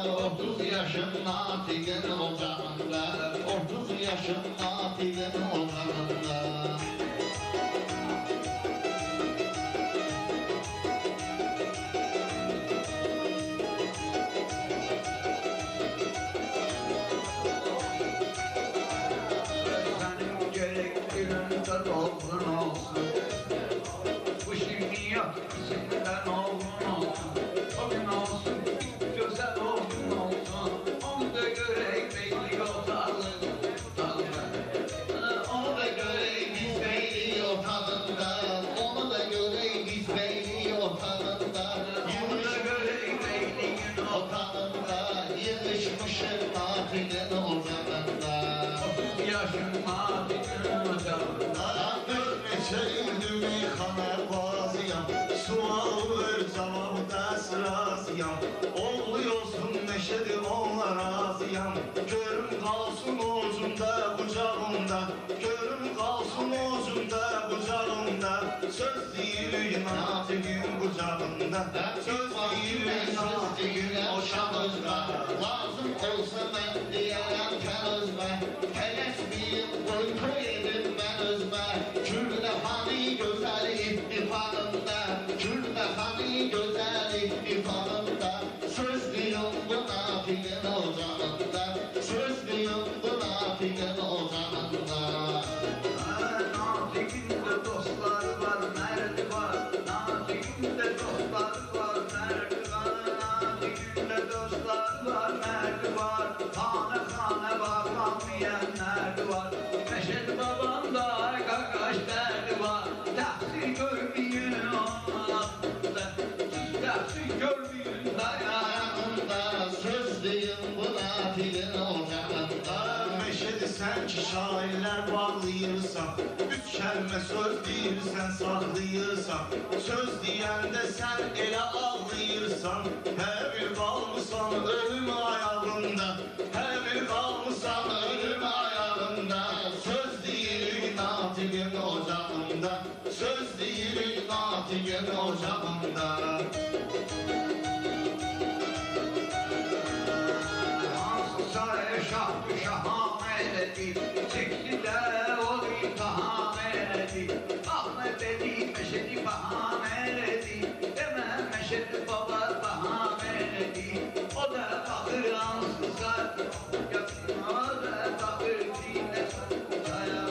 30 yaşım natiqin ocağında, 30 yaşım natiqin ocağında. Senin gerektirinde dolgun olsun, bu şimdi yok içinden olgun olsun. O gün olsun, güzel olgun olsun, onu da göreyim belli ortalık. Onu da göreyim biz beyliği ortamında, onu da göreyim biz beyliği ortamında. Onu da göreyim belliğin Ortamında yığışmışım natiqin ocağında. 30 yaşım natiqin ocağında. Dört neçə ildir meyxana bazıyam, sual ver cavabda razıyam. Oluyorsun neşedir ona razıyam, görüm kalsın ucunda bucağımda, görüm kalsın ucunda bucağımda. Söz değil natiqin bucağında, söz değil natiqin Oşağımızda lazım olsa ben diyerem kənözmə, tələsməyim qoy toy edim mən özmə. Kürdəxani gözəl ittifaqında, Kürdəxani gözəl ittifaqında. Söz deyim bu natiqin ocağında, söz deyim bu natiqin ocağında. Natiqinde dostları var, merdi var. Natiqinde dostları var, merdi var. Natiqinde dostları var, merdi var. Hane hane bağlanmayan nerdi var. Meşed babamda kakaş derdi var. Tahsil görmeyin onlarda, tahsil görmeyin Ayağında söz deyim bu natiqin ocağında. Meşedi sen ki şairler bağlayırsan, üç kelime söz deyirsən saxlayırsan, söz deyəndə sən elə ağlayırsan. Hər bir qalmısan ölüm ayağında, hər bir qalmısan ölüm ayağında. Söz deyirik natiqin ocağında, söz deyirik natiqin ocağında. Saray şah şahameti, çekti de o imtihaneti. Ahmet dedi Meşedi bahaneti, deme Meşedi baba bahaneti. O da bakır ansızlar, o da bakır dine saraya.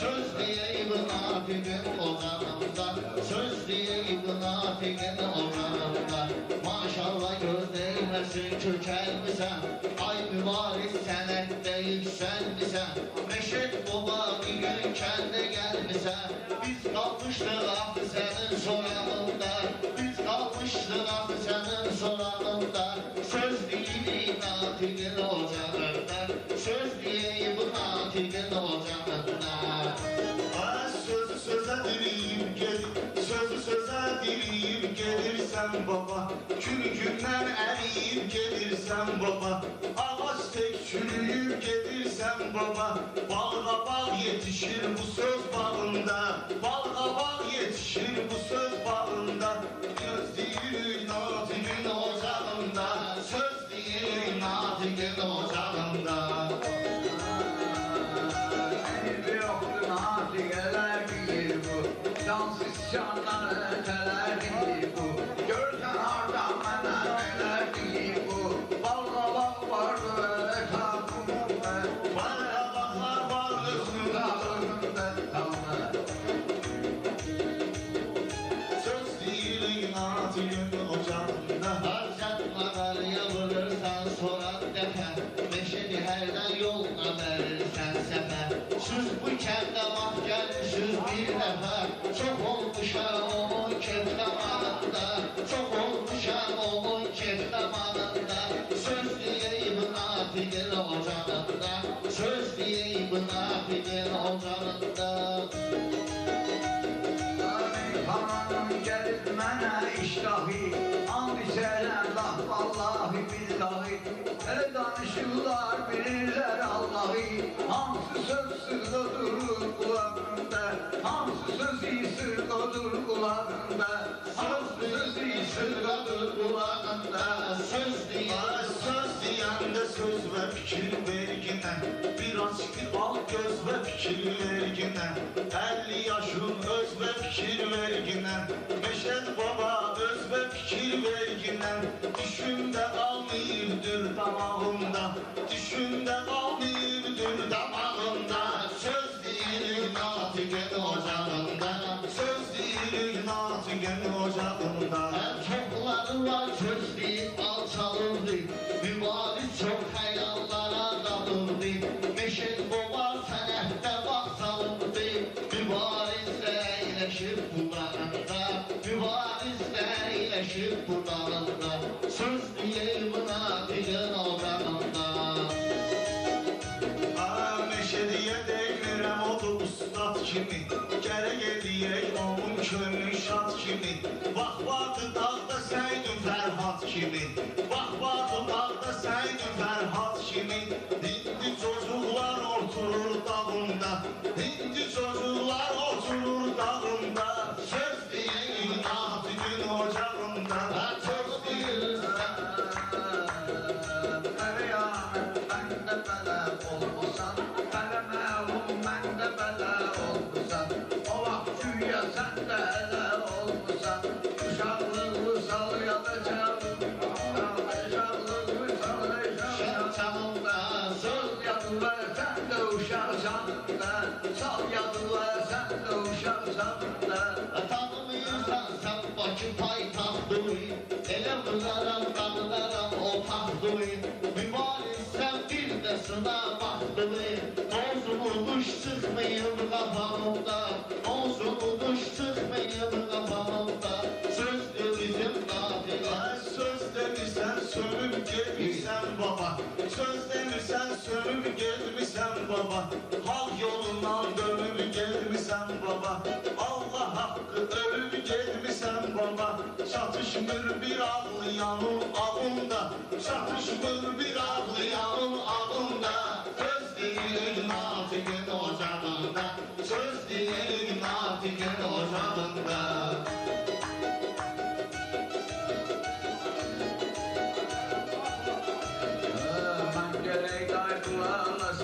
Söz diyeyim natiqin ocağında, söz diyeyim natiqin ocağında. Maşallah göz değmesin kökəlmisən, ay mübariz sənətdə yüksəlmisən. Meşed baba bir gün kəndə gəlmisən, biz qalmışdıq axı sənin sorağında, biz qalmışdıq axı sənin sorağında. Söz deyirik natiqin ocağında, söz deyeyim natiqin ocağında. Sözü söze diriyim gelir, sözü söze diriyim gelirsen baba. Gün günden eriyip gelirsen baba, ağaç tek çürüyüp gelirsen baba. Balga bal yetişir bu söz bağında, balga bal yetişir bu söz bağında. Göz değil natiqin ocağında, söz değil natiqin ocağında. Bir yoktu natigeler bilir bu, cansız canlar öteler bilir bu. Görsen hardan bana neler bilir bu, balla bak vardı etrafımda. Bana baklar var gözümde, söz değil natiqin ocağında. Harcatmalar yavurursan soran dəfə, Meşedi hərdən yoluna verirsən səfər. Süz bu kəndə vaxt gəlmişsiniz bir dəfə, çox olmuşam onun kef damanında, çox olmuşam onun kef damanında. Söz deyeyim natiqin ocağında, söz deyeyim natiqin ocağında. Hanım gelir mənə iştahı, and içərəm laf vallahi billahi. Elə danışırlar bilirlər Allahı, hansı söz sırdadır kulağında, hansı söz sırdadır kulağında, hansı söz sırdadır kulağında. Söz deyil, Söz fikir verginə biraz fikir al göz və fikir verginə 50 yaşın öz və fikir verginə Məşəd baba öz və fikir verginə Düşündə qalmayıbdır damağımda Düşündə qalmayıbdır damağımda Söz deyirik natiqin ocağında Söz deyirik natiqin ocağında Çoxları var söz deyib alçalırdı Mübariz çox xəyallara qalırdı Meşed baba sənətdə vaxt salırdı Mübarizlə əyləşib budağında Mübarizlə əyləşib budağında Söz deyib natiqin ocağında Meşədiyə deymirəm odur ustad kimi Gərək ediyək onun könlü şad kimi Bax vardı dağda səydin Fərhad kimi Bax vardı dağda səydin Fərhad kimi Hindi çocuklar oturur dağında Hindi çocuklar oturur dağında Söz deyil natiqin ocağında Söz deyil Tanımıyorsan sen Bakı paytaxtını Elə bunlaram, tanılaram o taxtını Mübariz sen bir də sına baxtını Ozumuş çıxmayıb qafamımda Ozumuş çıxmayıb qafamımda Sözdür bizim natiqə Söz demirsən sönüb gelmirsən baba Söz demirsən sönüb gelmirsən baba Hal yolundan dönüb gelmirsən baba Allah haqqı ölüb gelmirsən baba Çatışmır bir ağlayanın ağında Çatışmır bir ağlayanın ağında Söz deyilir natiqin ocağında Söz deyilir natiqin ocağında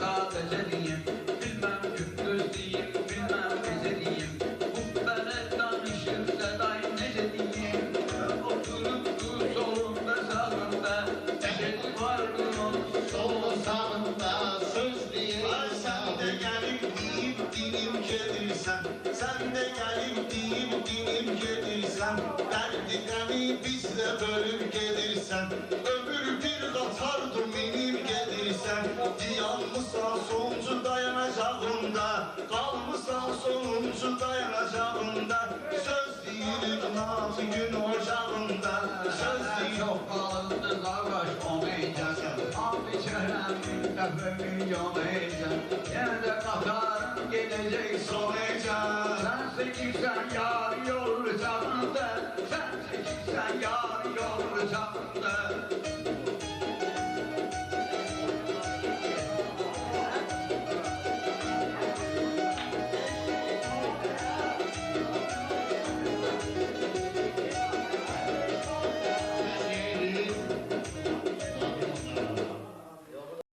Sadece diyeyim, bilmem gündüz diyeyim, bilmem gece diyeyim Bu bana danışırsa day nece diyeyim Oturup dur solunda sağında Neşet vardı onun Solu sağında söz deyil Ay sen de gelip deyip dinim gedirsən Sen de gelip deyip dinim gedirsən Derdi qəmi bizle bölüp gedirsən Ömür bir qatardı minib gedirsən Yanmısan sonuncu dayanacağında Qalmısan sonuncu dayanacağında Söz deyilir natiqin ocağında Söz deyilir Çok kalındı kardeş olmayacak Abi çehreminde böyle olmayacak Yerde katarım gelecek sonacak Sen seçilsen yar yol sağında Sen seçilsen yar yol sağında